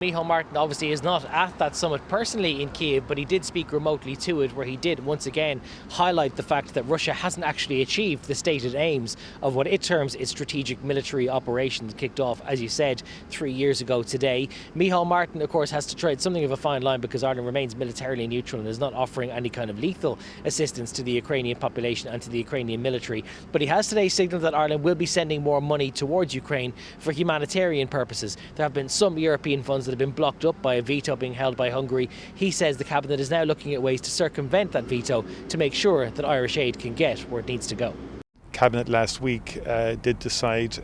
Micheál Martin obviously is not at that summit personally in Kiev, but he did speak remotely to it, where he did once again highlight the fact that Russia hasn't actually achieved the stated aims of what it terms its strategic military operations kicked off, as you said, 3 years ago today. Micheál Martin, of course, has to tread something of a fine line because Ireland remains militarily neutral and is not offering any kind of lethal assistance to the Ukrainian population and to the Ukrainian military. But he has today signalled that Ireland will be sending more money towards Ukraine for humanitarian purposes. There have been some European funds that have been blocked up by a veto being held by Hungary. He says the Cabinet is now looking at ways to circumvent that veto to make sure that Irish aid can get where it needs to go. Cabinet last week did decide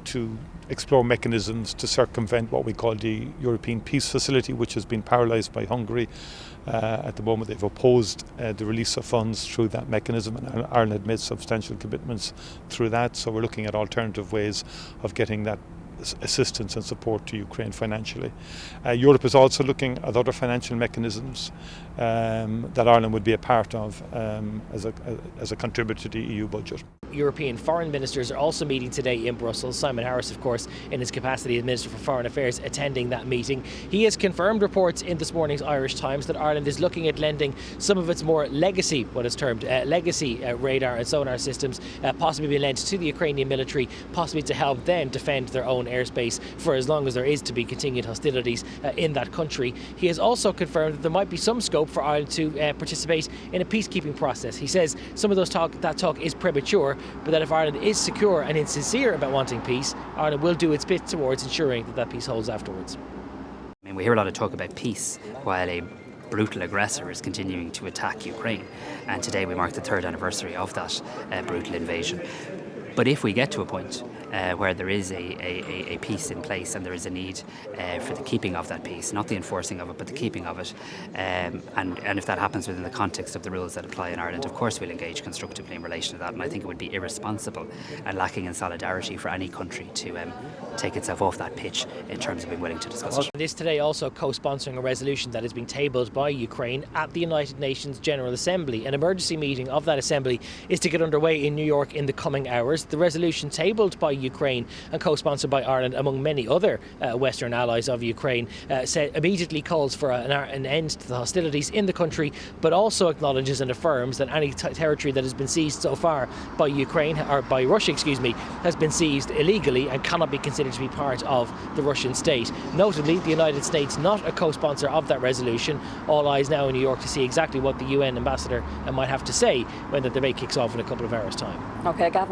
to explore mechanisms to circumvent what we call the European Peace Facility, which has been paralysed by Hungary. At the moment they've opposed the release of funds through that mechanism, and Ireland had made substantial commitments through that, so we're looking at alternative ways of getting that assistance and support to Ukraine financially. Europe is also looking at other financial mechanisms that Ireland would be a part of as a contributor to the EU budget. European foreign ministers are also meeting today in Brussels. Simon Harris, of course, in his capacity as Minister for Foreign Affairs, attending that meeting. He has confirmed reports in this morning's Irish Times that Ireland is looking at lending some of its more legacy, what is termed legacy radar and sonar systems, possibly being lent to the Ukrainian military, possibly to help them defend their own airspace for as long as there is to be continued hostilities in that country. He has also confirmed that there might be some scope for Ireland to participate in a peacekeeping process. He says some of that talk is premature, but that if Ireland is secure and sincere about wanting peace, Ireland will do its bit towards ensuring that that peace holds afterwards. I mean, we hear a lot of talk about peace while a brutal aggressor is continuing to attack Ukraine, and today we mark the 3rd anniversary of that brutal invasion. But if we get to a point where there is a peace in place and there is a need for the keeping of that peace, not the enforcing of it, but the keeping of it, and if that happens within the context of the rules that apply in Ireland, of course we'll engage constructively in relation to that. And I think it would be irresponsible and lacking in solidarity for any country to take itself off that pitch in terms of being willing to discuss it. This today also co-sponsoring a resolution that is being tabled by Ukraine at the United Nations General Assembly. An emergency meeting of that assembly is to get underway in New York in the coming hours. The resolution tabled by Ukraine and co-sponsored by Ireland, among many other Western allies of Ukraine, immediately calls for an end to the hostilities in the country, but also acknowledges and affirms that any territory that has been seized so far by Ukraine, or by Russia, has been seized illegally and cannot be considered to be part of the Russian state. Notably, the United States not a co-sponsor of that resolution. All eyes now in New York to see exactly what the UN ambassador might have to say when the debate kicks off in a couple of hours' time. Okay, Gavin.